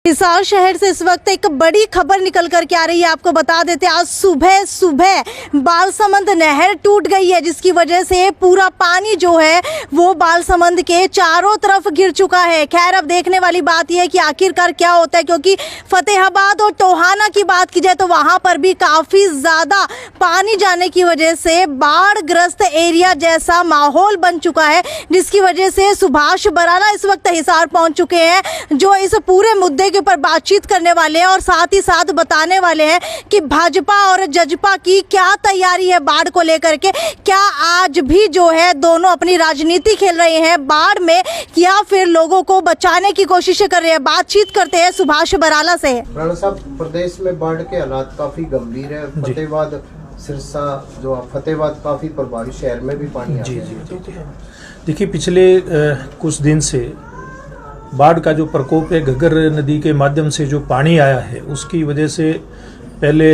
हिसार शहर से इस वक्त एक बड़ी खबर निकल कर के आ रही है। आपको बता देते हैं, आज सुबह सुबह बालसमंद नहर टूट गई है, जिसकी वजह से पूरा पानी जो है वो बालसमंद के चारों तरफ गिर चुका है। खैर, अब देखने वाली बात यह है कि आखिरकार क्या होता है, क्योंकि फतेहाबाद और टोहाना की बात की जाए तो वहां पर भी काफी ज्यादा पानी जाने की वजह से बाढ़ग्रस्त एरिया जैसा माहौल बन चुका है, जिसकी वजह से सुभाष बराला इस वक्त हिसार पहुंच चुके हैं, जो इस पूरे मुद्दे पर बातचीत करने वाले हैं और साथ ही साथ बताने वाले हैं कि भाजपा और जजपा की क्या तैयारी है बाढ़ को लेकर के। क्या आज भी जो है दोनों अपनी राजनीति खेल रहे हैं बाढ़ में, या फिर लोगों को बचाने की कोशिश कर रहे हैं। बातचीत करते हैं सुभाष बराला से। राणा साहब, प्रदेश में बाढ़ के हालात काफी गंभीर है। फतेहाबाद सिरसा जो फतेहाबाद काफी प्रभावित, शहर में भी पानी आ गया है। देखिए, पिछले कुछ दिन से बाढ़ का जो प्रकोप है, घग्गर नदी के माध्यम से जो पानी आया है, उसकी वजह से पहले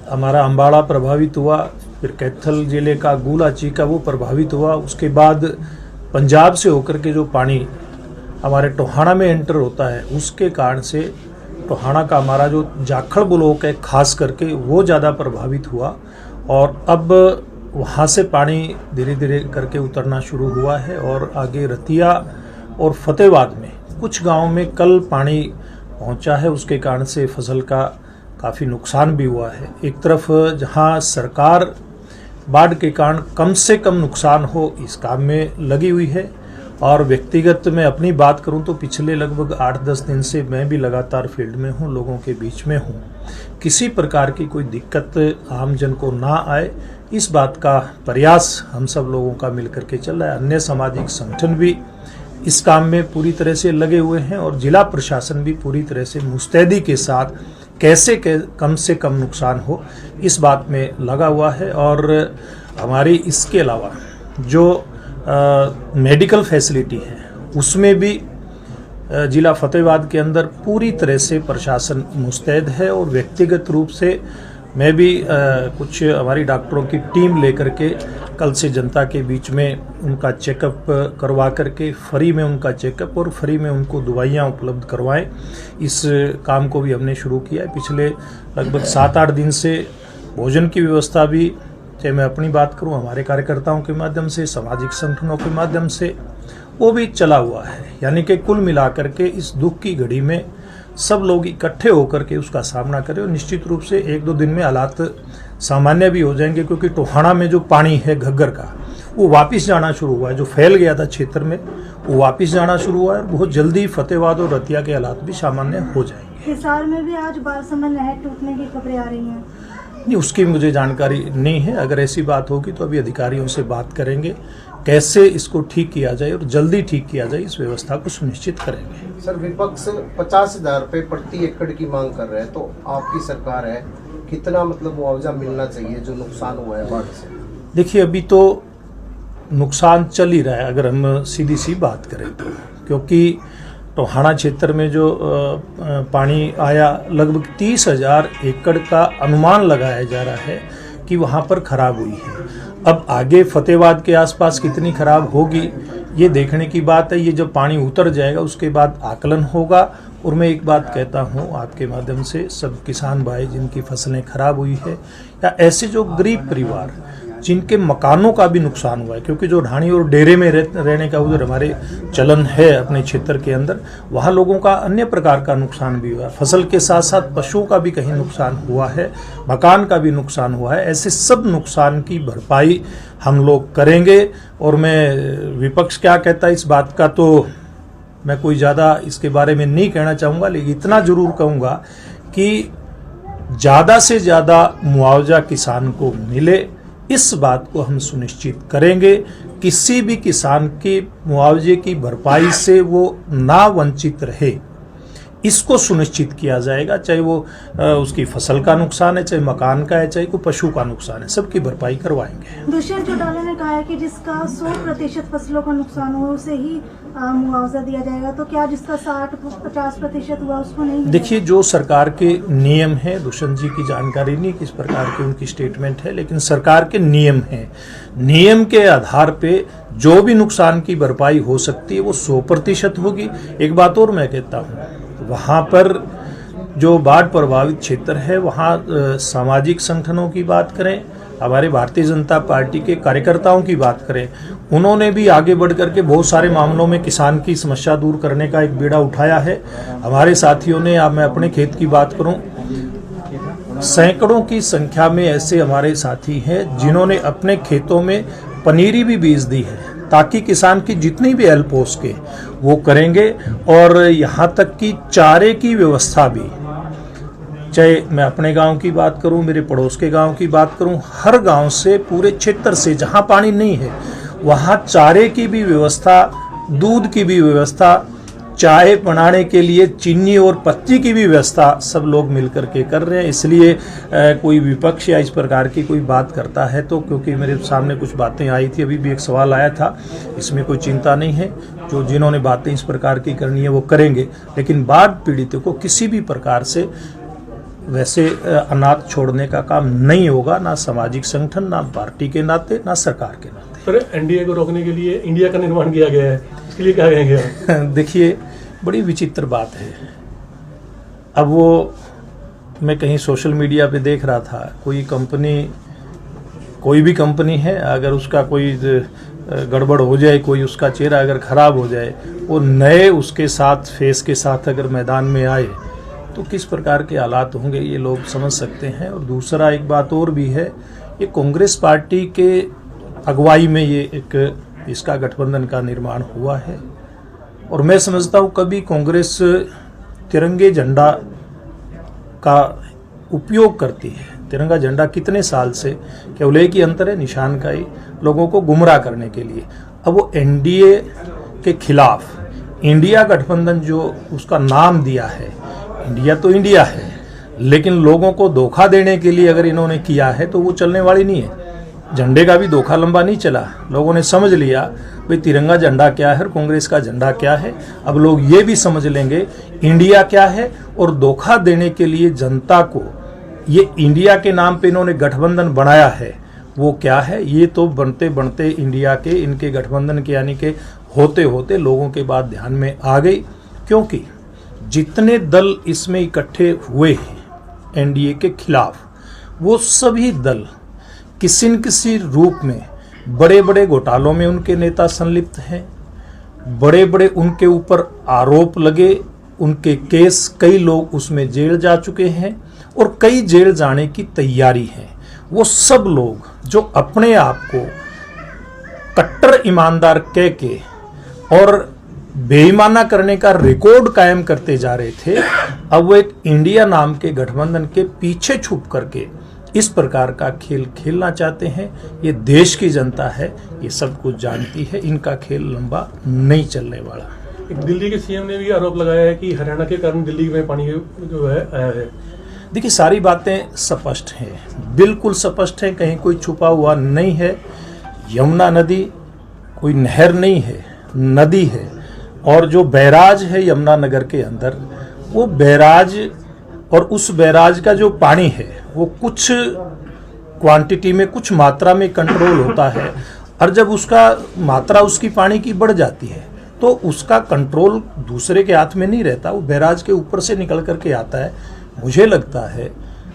हमारा अम्बाड़ा प्रभावित हुआ, फिर कैथल जिले का गुला चीका वो प्रभावित हुआ। उसके बाद पंजाब से होकर के जो पानी हमारे टोहाना में एंटर होता है, उसके कारण से टोहाना का हमारा जो जाखड़ ब्लॉक है खास करके वो ज़्यादा प्रभावित हुआ। और अब वहाँ से पानी धीरे धीरे करके उतरना शुरू हुआ है और आगे रतिया और फतेहाबाद में कुछ गांव में कल पानी पहुंचा है। उसके कारण से फसल का काफ़ी नुकसान भी हुआ है। एक तरफ जहां सरकार बाढ़ के कारण कम से कम नुकसान हो इस काम में लगी हुई है, और व्यक्तिगत मैं अपनी बात करूं तो पिछले लगभग 8-10 दिन से मैं भी लगातार फील्ड में हूं, लोगों के बीच में हूं। किसी प्रकार की कोई दिक्कत आम जन को ना आए, इस बात का प्रयास हम सब लोगों का मिलकर के चल रहा है। अन्य सामाजिक संगठन भी इस काम में पूरी तरह से लगे हुए हैं और जिला प्रशासन भी पूरी तरह से मुस्तैदी के साथ कैसे कम से कम नुकसान हो इस बात में लगा हुआ है। और हमारी इसके अलावा जो मेडिकल फैसिलिटी है उसमें भी जिला फतेहाबाद के अंदर पूरी तरह से प्रशासन मुस्तैद है। और व्यक्तिगत रूप से मैं भी कुछ हमारी डॉक्टरों की टीम लेकर के कल से जनता के बीच में उनका चेकअप करवा करके फ्री में उनका चेकअप और फ्री में उनको दवाइयाँ उपलब्ध करवाएं, इस काम को भी हमने शुरू किया है। पिछले लगभग 7-8 दिन से भोजन की व्यवस्था भी, चाहे मैं अपनी बात करूं, हमारे कार्यकर्ताओं के माध्यम से, सामाजिक संगठनों के माध्यम से वो भी चला हुआ है। यानी कि कुल मिलाकर के इस दुख की घड़ी में सब लोग इकट्ठे होकर के उसका सामना करें और निश्चित रूप से 1-2 दिन में हालात सामान्य भी हो जाएंगे, क्योंकि टोहाना में जो पानी है घग्गर का वो वापस जाना शुरू हुआ है। जो फैल गया था क्षेत्र में वो वापस जाना शुरू हुआ है। बहुत जल्दी फतेहाबाद और रतिया के हालात भी सामान्य हो जाएंगे। हिसार में भी आज बालसमंद नहर टूटने की खबरें आ रही हैं। नहीं, उसकी मुझे जानकारी नहीं है। अगर ऐसी बात होगी तो अभी अधिकारियों से बात करेंगे, कैसे इसको ठीक किया जाए और जल्दी ठीक किया जाए, इस व्यवस्था को सुनिश्चित करेंगे। सर, विपक्ष 50,000 रुपए प्रति एकड़ की मांग कर रहे हैं, तो आपकी सरकार है, कितना मतलब मुआवजा मिलना चाहिए जो नुकसान हुआ है बाढ़ से? देखिए, अभी तो नुकसान चल ही रहा है अगर हम सीधी सी बात करें तो, क्योंकि टोहाना क्षेत्र में जो पानी आया लगभग 30,000 एकड़ का अनुमान लगाया जा रहा है कि वहाँ पर खराब हुई है। अब आगे फतेहाबाद के आसपास कितनी खराब होगी ये देखने की बात है। ये जब पानी उतर जाएगा उसके बाद आकलन होगा। और मैं एक बात कहता हूँ आपके माध्यम से, सब किसान भाई जिनकी फसलें खराब हुई है, या ऐसे जो गरीब परिवार जिनके मकानों का भी नुकसान हुआ है, क्योंकि जो ढाणी और डेरे में रहने का उधर हमारे चलन है अपने क्षेत्र के अंदर, वहाँ लोगों का अन्य प्रकार का नुकसान भी हुआ है। फसल के साथ साथ पशुओं का भी कहीं नुकसान हुआ है, मकान का भी नुकसान हुआ है। ऐसे सब नुकसान की भरपाई हम लोग करेंगे। और मैं विपक्ष क्या कहता है इस बात का तो मैं कोई ज़्यादा इसके बारे में नहीं कहना चाहूँगा, लेकिन इतना जरूर कहूँगा कि ज़्यादा से ज़्यादा मुआवजा किसान को मिले, इस बात को हम सुनिश्चित करेंगे। किसी भी किसान के मुआवजे की भरपाई से वो ना वंचित रहे, इसको सुनिश्चित किया जाएगा। चाहे वो उसकी फसल का नुकसान है, चाहे मकान का है, चाहे कोई पशु का नुकसान है, सबकी भरपाई करवाएंगे। दुष्यंत चौटाला ने कहा है कि जिसका 100% फसलों का नुकसान हुआ उसे ही मुआवजा दिया जाएगा, तो क्या जिसका 60-50% हुआ उसको नहीं? देखिए, जो सरकार के नियम है, दुष्यंत जी की जानकारी नहीं किस प्रकार की उनकी स्टेटमेंट है, लेकिन सरकार के नियम है। नियम के आधार पे जो भी नुकसान की भरपाई हो सकती है वो 100% होगी। एक बात और मैं कहता हूँ, वहाँ पर जो बाढ़ प्रभावित क्षेत्र है वहाँ सामाजिक संगठनों की बात करें, हमारे भारतीय जनता पार्टी के कार्यकर्ताओं की बात करें, उन्होंने भी आगे बढ़ करके बहुत सारे मामलों में किसान की समस्या दूर करने का एक बीड़ा उठाया है। हमारे साथियों ने, अब मैं अपने खेत की बात करूं, सैकड़ों की संख्या में ऐसे हमारे साथी हैं जिन्होंने अपने खेतों में पनीरी भी बीज दी है ताकि किसान की जितनी भी हेल्प हो सके वो करेंगे। और यहाँ तक कि चारे की व्यवस्था भी, चाहे मैं अपने गांव की बात करूं, मेरे पड़ोस के गांव की बात करूं, हर गांव से, पूरे क्षेत्र से जहां पानी नहीं है वहां चारे की भी व्यवस्था, दूध की भी व्यवस्था, चाय बनाने के लिए चीनी और पत्ती की भी व्यवस्था सब लोग मिलकर के कर रहे हैं। इसलिए कोई विपक्ष या इस प्रकार की कोई बात करता है तो, क्योंकि मेरे सामने कुछ बातें आई थी, अभी भी एक सवाल आया था, इसमें कोई चिंता नहीं है, जो जिन्होंने बातें इस प्रकार की करनी है वो करेंगे, लेकिन बाढ़ पीड़ितों को किसी भी प्रकार से वैसे अनाथ छोड़ने का काम नहीं होगा, ना सामाजिक संगठन, ना पार्टी के नाते, ना सरकार के नाते। पर एनडीए को रोकने के लिए इंडिया का निर्माण किया गया है, इसके लिए क्या कहेंगे आप? देखिए, बड़ी विचित्र बात है। अब वो, मैं कहीं सोशल मीडिया पे देख रहा था, कोई कंपनी, कोई भी कंपनी है, अगर उसका कोई गड़बड़ हो जाए, कोई उसका चेहरा अगर खराब हो जाए, वो नए उसके साथ, फेस के साथ अगर मैदान में आए तो किस प्रकार के हालात होंगे ये लोग समझ सकते हैं। और दूसरा एक बात और भी है, ये कांग्रेस पार्टी के अगुवाई में ये एक इसका गठबंधन का निर्माण हुआ है। और मैं समझता हूँ कभी कांग्रेस तिरंगे झंडा का उपयोग करती है। तिरंगा झंडा कितने साल से केवल एक ही अंतर है, निशान का ही, लोगों को गुमराह करने के लिए। अब वो एनडीए के खिलाफ इंडिया गठबंधन जो उसका नाम दिया है, इंडिया तो इंडिया है, लेकिन लोगों को धोखा देने के लिए अगर इन्होंने किया है तो वो चलने वाली नहीं है। झंडे का भी धोखा लंबा नहीं चला, लोगों ने समझ लिया भाई तिरंगा झंडा क्या है और कांग्रेस का झंडा क्या है। अब लोग ये भी समझ लेंगे इंडिया क्या है, और धोखा देने के लिए जनता को ये इंडिया के नाम पे इन्होंने गठबंधन बनाया है वो क्या है। ये तो बनते बनते इंडिया के, इनके गठबंधन के यानी के होते होते लोगों के बाद ध्यान में आ गई, क्योंकि जितने दल इसमें इकट्ठे हुए हैं एनडीए के खिलाफ, वो सभी दल किसी न किसी रूप में बड़े बड़े घोटालों में उनके नेता संलिप्त हैं, बड़े बड़े उनके ऊपर आरोप लगे, उनके केस, कई लोग उसमें जेल जा चुके हैं और कई जेल जाने की तैयारी है। वो सब लोग जो अपने आप को कट्टर ईमानदार कह के और बेईमाना करने का रिकॉर्ड कायम करते जा रहे थे, अब वो एक इंडिया नाम के गठबंधन के पीछे छुप करके इस प्रकार का खेल खेलना चाहते हैं। ये देश की जनता है, ये सब कुछ जानती है, इनका खेल लंबा नहीं चलने वाला। दिल्ली के सीएम ने भी आरोप लगाया है कि हरियाणा के कारण दिल्ली में पानी जो है आया है। देखिए, सारी बातें स्पष्ट हैं, बिल्कुल स्पष्ट हैं, कहीं कोई छुपा हुआ नहीं है। यमुना नदी कोई नहर नहीं है, नदी है, और जो बैराज है यमुना नगर के अंदर, वो बैराज और उस बैराज का जो पानी है वो कुछ क्वांटिटी में, कुछ मात्रा में कंट्रोल होता है, और जब उसका मात्रा उसकी पानी की बढ़ जाती है तो उसका कंट्रोल दूसरे के हाथ में नहीं रहता, वो बैराज के ऊपर से निकल करके आता है। मुझे लगता है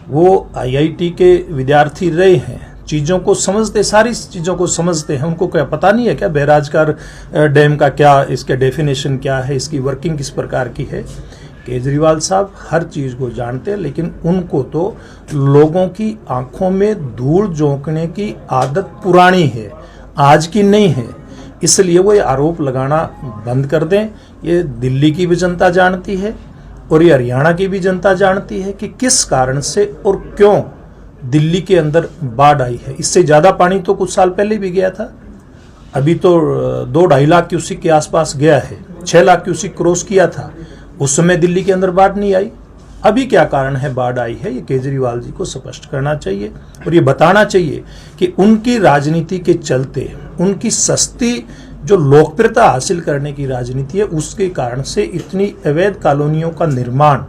वो आईआईटी के विद्यार्थी रहे हैं, चीज़ों को समझते, सारी चीज़ों को समझते हैं। उनको क्या पता नहीं है क्या बैराज का, डैम का क्या, इसके डेफिनेशन क्या है, इसकी वर्किंग किस प्रकार की है। केजरीवाल साहब हर चीज़ को जानते हैं, लेकिन उनको तो लोगों की आंखों में धूल झोंकने की आदत पुरानी है, आज की नहीं है। इसलिए वो ये आरोप लगाना बंद कर दें। ये दिल्ली की भी जनता जानती है और ये हरियाणा की भी जनता जानती है कि किस कारण से और क्यों दिल्ली के अंदर बाढ़ आई है। इससे ज़्यादा पानी तो कुछ साल पहले भी गया था, अभी तो 2-2.5 लाख क्यूसिक के आसपास गया है, 6 लाख क्यूसिक क्रॉस किया था, उस समय दिल्ली के अंदर बाढ़ नहीं आई। अभी क्या कारण है बाढ़ आई है, ये केजरीवाल जी को स्पष्ट करना चाहिए और ये बताना चाहिए कि उनकी राजनीति के चलते, उनकी सस्ती जो लोकप्रियता हासिल करने की राजनीति है, उसके कारण से इतनी अवैध कॉलोनियों का निर्माण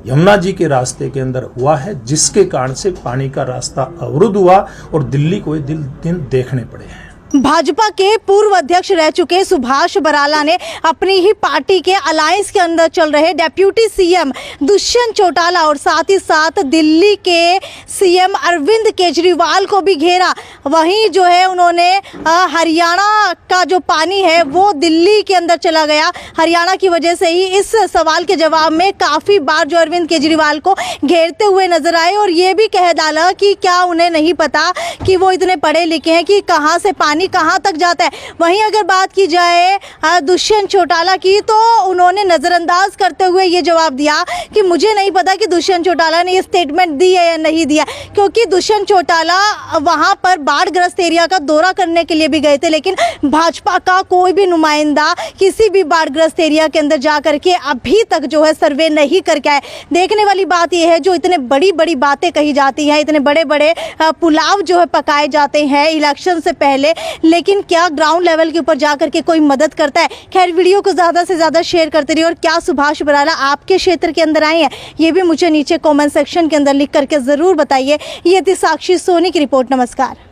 यमुना जी के रास्ते के अंदर हुआ है, जिसके कारण से पानी का रास्ता अवरुद्ध हुआ और दिल्ली को दिन देखने पड़े हैं। भाजपा के पूर्व अध्यक्ष रह चुके सुभाष बराला ने अपनी ही पार्टी के अलायंस के अंदर चल रहे डेप्यूटी सीएम दुष्यंत चौटाला और साथ ही साथ दिल्ली के सीएम अरविंद केजरीवाल को भी घेरा। वहीं जो है उन्होंने हरियाणा का जो पानी है वो दिल्ली के अंदर चला गया। हरियाणा की वजह से ही इस सवाल के जवाब में काफ़ी बार जो अरविंद केजरीवाल को घेरते हुए नजर आए और ये भी कह डाला कि क्या उन्हें नहीं पता कि वो इतने पढ़े लिखे हैं कि कहाँ से पानी कहां तक जाता है। वहीं अगर बात की जाए दुष्यंत चौटाला की तो उन्होंने नजरअंदाज करते हुए ये जवाब दिया कि मुझे नहीं पता कि दुष्यंत चौटाला ने ये स्टेटमेंट दी है या नहीं दिया, क्योंकि दुष्यंत चौटाला वहां पर बाढ़ग्रस्त एरिया का दौरा करने के लिए भी गए थे, लेकिन भाजपा का कोई भी नुमाइंदा किसी भी बाढ़ग्रस्त एरिया के अंदर जा करके अभी तक जो है सर्वे नहीं करके आए। देखने वाली बात यह है जो इतने बड़ी बड़ी बातें कही जाती हैं, इतने बड़े बड़े पुलाव जो है पकाए जाते हैं इलेक्शन से पहले, लेकिन क्या ग्राउंड लेवल के ऊपर जाकर के कोई मदद करता है। खैर, वीडियो को ज़्यादा से ज़्यादा शेयर करते रहिए और क्या सुभाष बराला आपके क्षेत्र के अंदर आए हैं ये भी मुझे नीचे कमेंट सेक्शन के अंदर लिख करके ज़रूर बताइए। ये थी साक्षी सोनी की रिपोर्ट। नमस्कार।